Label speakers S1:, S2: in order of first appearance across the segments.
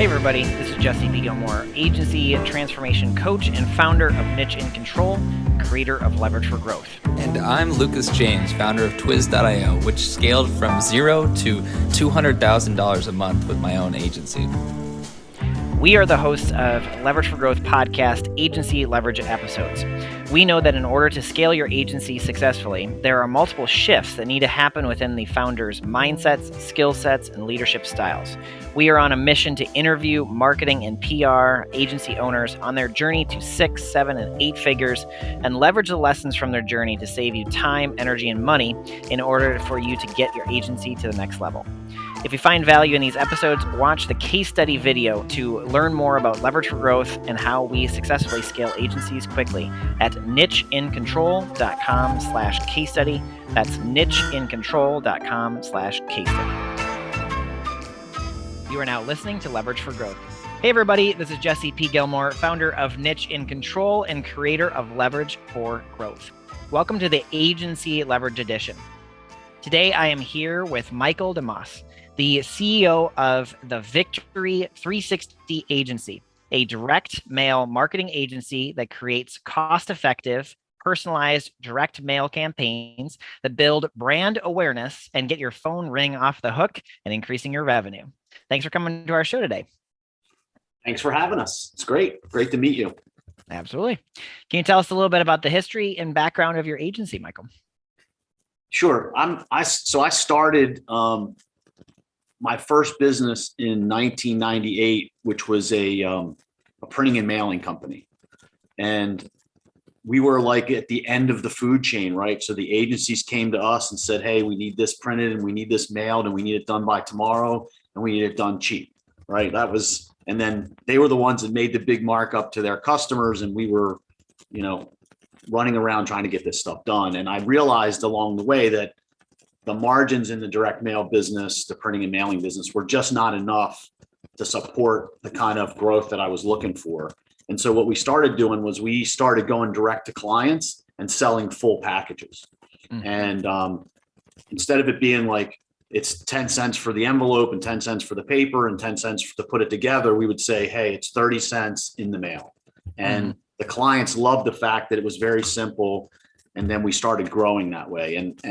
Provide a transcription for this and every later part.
S1: Hey everybody, this is Jesse P. Gilmore, agency transformation coach and founder of Niche in Control, creator of Leverage for Growth.
S2: And I'm Lucas James, founder of Twiz.io, which scaled from $0 to $200,000 a month with my own agency.
S1: We are the hosts of Leverage for Growth podcast agency leverage episodes. We know that in order to scale your agency successfully, there are multiple shifts that need to happen within the founder's mindsets, skill sets, and leadership styles. We are on a mission to interview marketing and PR agency owners on their journey to 6, 7, and 8 figures and leverage the lessons from their journey to save you time, energy, and money in order for you to get your agency to the next level. If you find value in these episodes, watch the case study video to learn more about Leverage for Growth and how we successfully scale agencies quickly at nicheincontrol.com/case study. That's nicheincontrol.com/case study. You are now listening to Leverage for Growth. Hey everybody, this is Jesse P. Gilmore, founder of Niche in Control and creator of Leverage for Growth. Welcome to the Agency Leverage Edition. Today I am here with Michael DeMos, the CEO of the Victory 360 Agency, a direct mail marketing agency that creates cost-effective, personalized direct mail campaigns that build brand awareness and get your phone ring off the hook and increasing your revenue. Thanks for coming to our show today.
S3: Thanks for having us. It's great. Great to meet you.
S1: Absolutely. Can you tell us a little bit about the history and background of your agency, Michael?
S3: Sure. I started my first business in 1998, which was a printing and mailing company. And we were like at the end of the food chain, right? So the agencies came to us and said, hey, we need this printed and we need this mailed and we need it done by tomorrow and we need it done cheap, right? And then they were the ones that made the big markup to their customers. And we were, running around trying to get this stuff done. And I realized along the way that the margins in the direct mail business, the printing and mailing business, were just not enough to support the kind of growth that I was looking for. And so what we started doing was we started going direct to clients and selling full packages. Mm-hmm. And instead of it being like, it's 10 cents for the envelope and 10 cents for the paper and 10 cents to put it together, we would say, hey, it's 30 cents in the mail. And the clients loved the fact that it was very simple. And then we started growing that way. And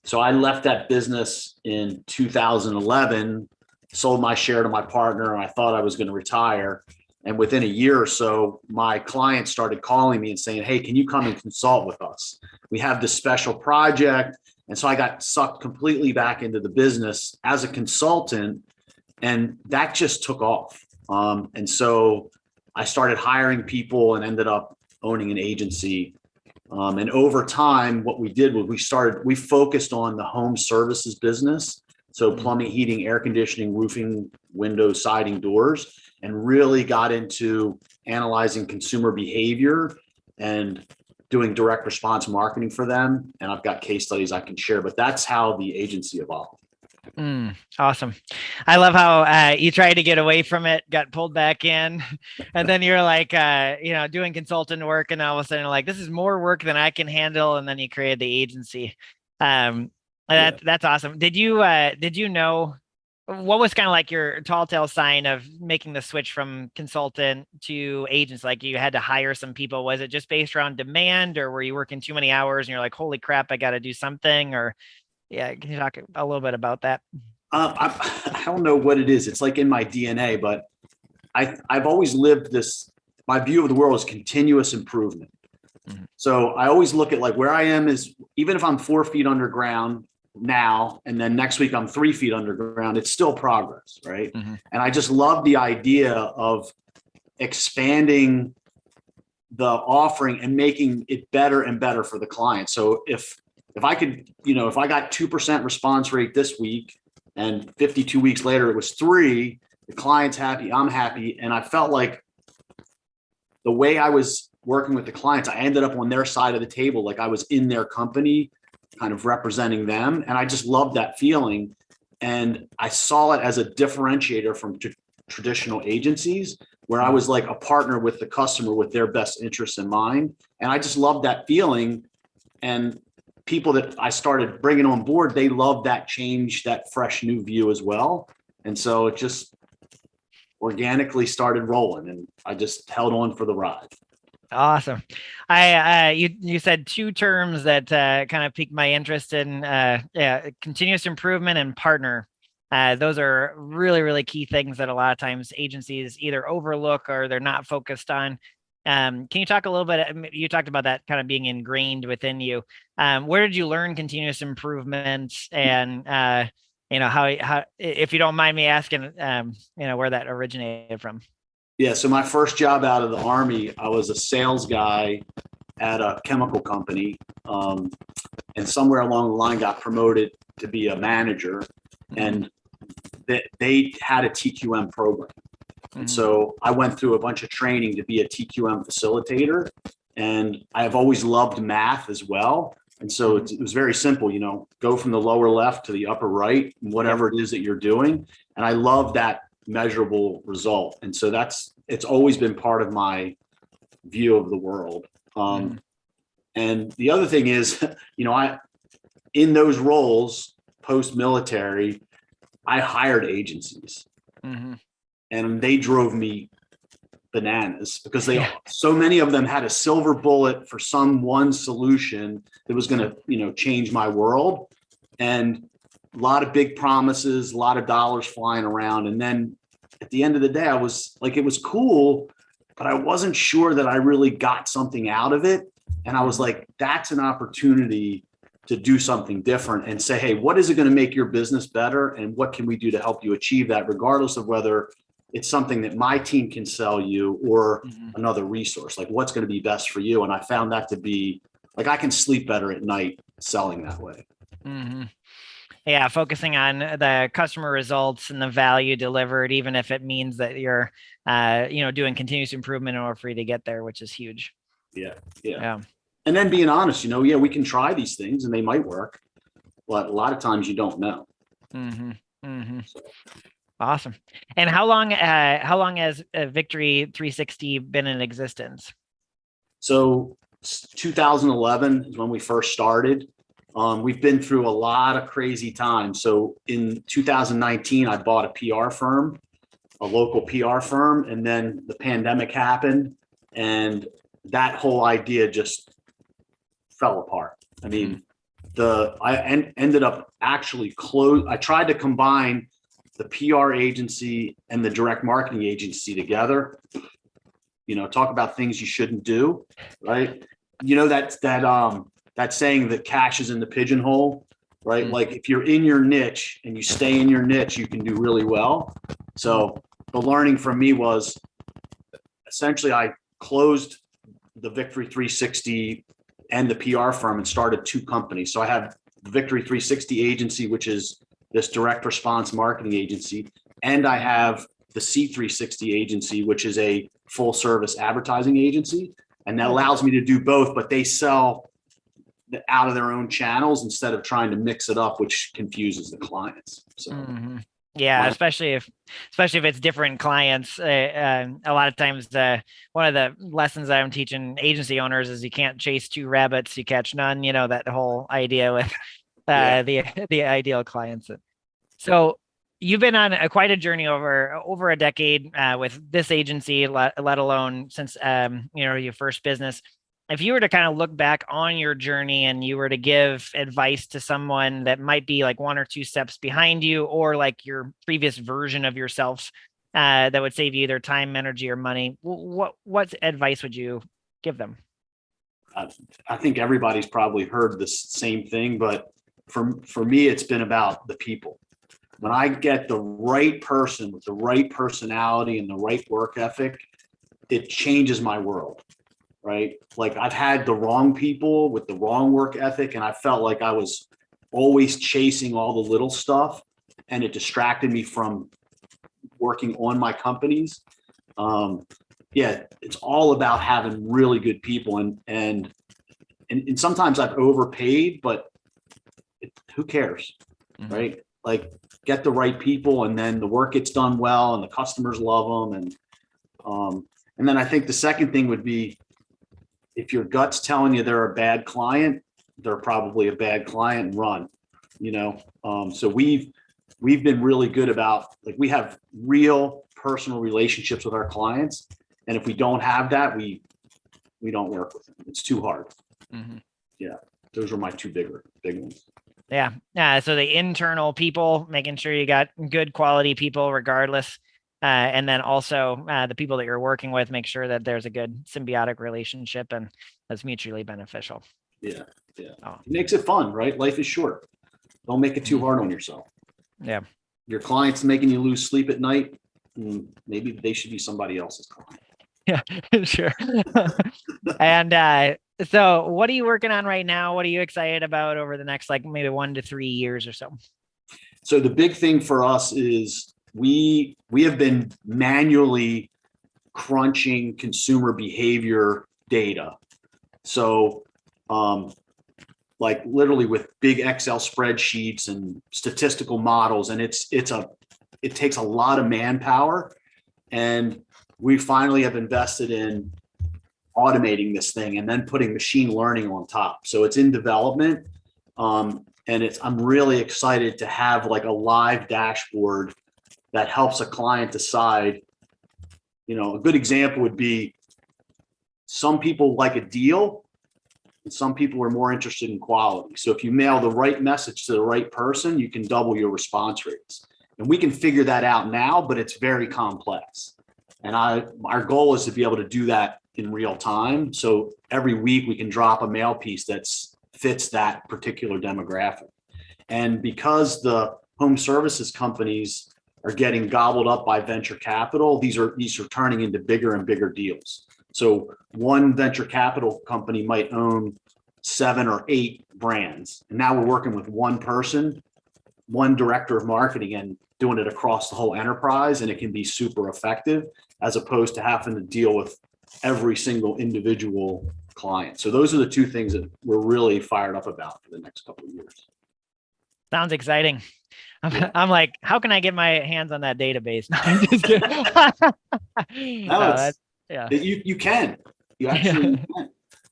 S3: so I left that business in 2011, sold my share to my partner, and I thought I was going to retire. And within a year or so, my clients started calling me and saying, hey, can you come and consult with us? We have this special project. And so I got sucked completely back into the business as a consultant, and that just took off. And so I started hiring people and ended up owning an agency. And over time, what we did was we focused on the home services business. So plumbing, heating, air conditioning, roofing, windows, siding, doors, and really got into analyzing consumer behavior and doing direct response marketing for them. And I've got case studies I can share, but that's how the agency evolved.
S1: Awesome. I love how you tried to get away from it, got pulled back in, and then you're like, doing consultant work, and all of a sudden, like, this is more work than I can handle, and then you created the agency. That's awesome. Did you know what was kind of like your tall tale sign of making the switch from consultant to agents? Like you had to hire some people. Was it just based around demand, or were you working too many hours and you're like, holy crap, I got to do something? Or yeah, can you talk a little bit about that?
S3: I don't know what it is. It's like in my DNA, but I've always lived this. My view of the world is continuous improvement. Mm-hmm. So I always look at like where I am is, even if I'm 4 feet underground now, and then next week I'm 3 feet underground, it's still progress, right? Mm-hmm. And I just love the idea of expanding the offering and making it better and better for the client. So if I could, if I got 2% response rate this week and 52 weeks later it was 3, the client's happy, I'm happy. And I felt like the way I was working with the clients, I ended up on their side of the table, like I was in their company, kind of representing them. And I just loved that feeling. And I saw it as a differentiator from traditional agencies, where I was like a partner with the customer with their best interests in mind. And I just loved that feeling. And people that I started bringing on board, they loved that change, that fresh new view as well. And so it just organically started rolling, and I just held on for the ride.
S1: Awesome. You said two terms that kind of piqued my interest in continuous improvement and partner. Those are really, really key things that a lot of times agencies either overlook or they're not focused on. Can you talk a little bit? You talked about that kind of being ingrained within you. Where did you learn continuous improvement, and how, if you don't mind me asking, where that originated from?
S3: Yeah. So my first job out of the Army, I was a sales guy at a chemical company, and somewhere along the line got promoted to be a manager, and they had a TQM program. And so I went through a bunch of training to be a TQM facilitator, and I've always loved math as well. And so it was very simple, go from the lower left to the upper right, whatever it is that you're doing. And I love that measurable result. And so it's always been part of my view of the world. And the other thing is, I, in those roles, post-military, I hired agencies, and they drove me bananas because so many of them had a silver bullet for some one solution that was going to, change my world. And a lot of big promises, a lot of dollars flying around. And then at the end of the day, I was like, it was cool, but I wasn't sure that I really got something out of it. And I was like, that's an opportunity to do something different and say, hey, what is it going to make your business better? And what can we do to help you achieve that, regardless of whether it's something that my team can sell you or another resource, like what's going to be best for you. And I found that to be like, I can sleep better at night selling that way.
S1: Yeah, focusing on the customer results and the value delivered, even if it means that you're, doing continuous improvement in order for you to get there, which is huge.
S3: Yeah. And then being honest, we can try these things and they might work, but a lot of times you don't know.
S1: Awesome. And how long has Victory 360 been in existence?
S3: So 2011 is when we first started. We've been through a lot of crazy times. So in 2019, I bought a PR firm, a local PR firm, and then the pandemic happened, and that whole idea just fell apart. I mean, ended up actually I tried to combine the PR agency and the direct marketing agency together. Talk about things you shouldn't do, right? That saying that cash is in the pigeonhole, right? Like if you're in your niche and you stay in your niche, you can do really well. So the learning from me was essentially I closed the Victory 360 and the PR firm and started two companies. So I have the Victory 360 agency, which is this direct response marketing agency. And I have the C360 agency, which is a full service advertising agency. And that allows me to do both, but they sell out of their own channels instead of trying to mix it up, which confuses the clients. So
S1: yeah, especially if it's different clients. A lot of times, one of the lessons that I'm teaching agency owners is you can't chase two rabbits, you catch none. That whole idea with the ideal clients. So you've been on quite a journey over a decade with this agency, let alone since your first business. If you were to kind of look back on your journey and you were to give advice to someone that might be like one or two steps behind you, or like your previous version of yourself, that would save you either time, energy, or money, what advice would you give them?
S3: I think everybody's probably heard the same thing, but for me, it's been about the people. When I get the right person with the right personality and the right work ethic, it changes my world, right? Like I've had the wrong people with the wrong work ethic, and I felt like I was always chasing all the little stuff, and it distracted me from working on my companies. It's all about having really good people, and sometimes I've overpaid, but who cares, right? Like get the right people, and then the work gets done well, and the customers love them, and then I think the second thing would be, if your gut's telling you they're a bad client, they're probably a bad client, and run. So we've been really good about, like, we have real personal relationships with our clients. And if we don't have that, we don't work with them. It's too hard.
S1: Mm-hmm.
S3: Yeah. Those were my two big ones.
S1: Yeah. So the internal people, making sure you got good quality people regardless. And then also the people that you're working with, make sure that there's a good symbiotic relationship and that's mutually beneficial.
S3: Yeah. Oh. It makes it fun, right? Life is short. Don't make it too hard on yourself.
S1: Yeah.
S3: Your client's making you lose sleep at night. Maybe they should be somebody else's client.
S1: Yeah, sure. And so what are you working on right now? What are you excited about over the next maybe 1 to 3 years or so?
S3: So the big thing for us is we have been manually crunching consumer behavior data. So literally with big Excel spreadsheets and statistical models, and it takes a lot of manpower, and we finally have invested in automating this thing and then putting machine learning on top. So it's in development. And I'm really excited to have a live dashboard that helps a client decide. A good example would be some people like a deal and some people are more interested in quality. So if you mail the right message to the right person, you can double your response rates. And we can figure that out now, but it's very complex. And our goal is to be able to do that in real time. So every week we can drop a mail piece that fits that particular demographic. And because the home services companies are getting gobbled up by venture capital, these are turning into bigger and bigger deals. So one venture capital company might own 7 or 8 brands. And now we're working with one person, one director of marketing, and doing it across the whole enterprise. And it can be super effective as opposed to having to deal with every single individual client. So those are the two things that we're really fired up about for the next couple of years.
S1: Sounds exciting. I'm like, how can I get my hands on that database? No, I'm just kidding.
S3: You can. You actually can.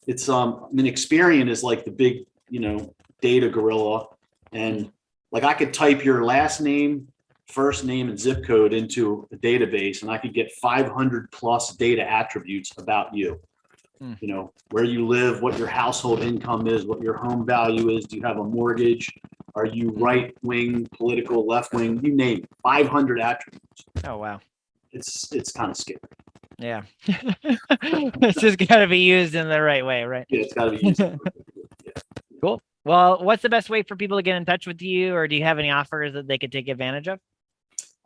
S3: It's Experian is the big, data gorilla. And I could type your last name, first name, and zip code into a database, and I could get 500 plus data attributes about you. Where you live, what your household income is, what your home value is. Do you have a mortgage? Are you right wing, political, left wing? You name it. 500 attributes.
S1: Oh, wow.
S3: It's kind of scary.
S1: Yeah. It's just got to be used in the right way, right?
S3: Yeah, it's got to be used. Yeah.
S1: Cool. Well, what's the best way for people to get in touch with you, or do you have any offers that they could take advantage of?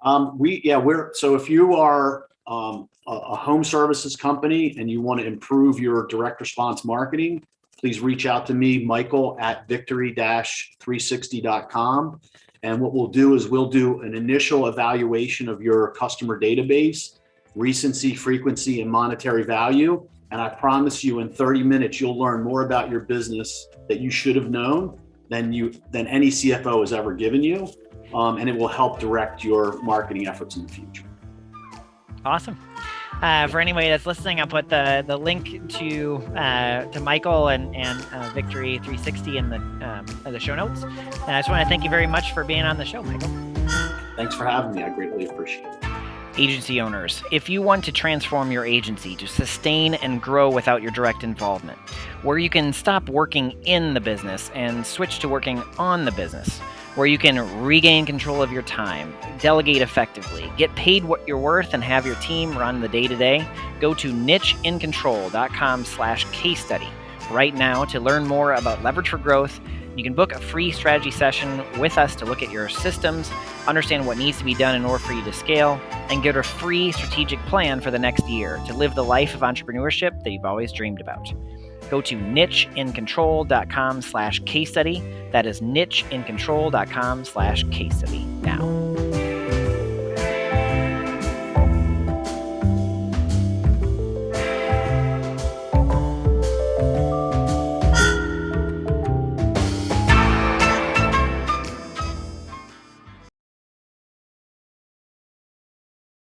S3: So if you are a home services company and you want to improve your direct response marketing, please reach out to me, Michael, at victory-360.com. And what we'll do is we'll do an initial evaluation of your customer database, recency, frequency, and monetary value. And I promise you in 30 minutes, you'll learn more about your business that you should have known than any CFO has ever given you. And it will help direct your marketing efforts in the future. Awesome.
S1: For anybody that's listening, I'll put the link to Michael and Victory 360 in the show notes. And I just want to thank you very much for being on the show, Michael.
S3: Thanks for having me. I greatly appreciate it.
S1: Agency owners, if you want to transform your agency to sustain and grow without your direct involvement, where you can stop working in the business and switch to working on the business, where you can regain control of your time, delegate effectively, get paid what you're worth, and have your team run the day-to-day, go to nicheincontrol.com/case study right now to learn more about Leverage for Growth. You can book a free strategy session with us to look at your systems, understand what needs to be done in order for you to scale, and get a free strategic plan for the next year to live the life of entrepreneurship that you've always dreamed about. Go to nicheincontrol.com/case study. That is nicheincontrol.com/case study now.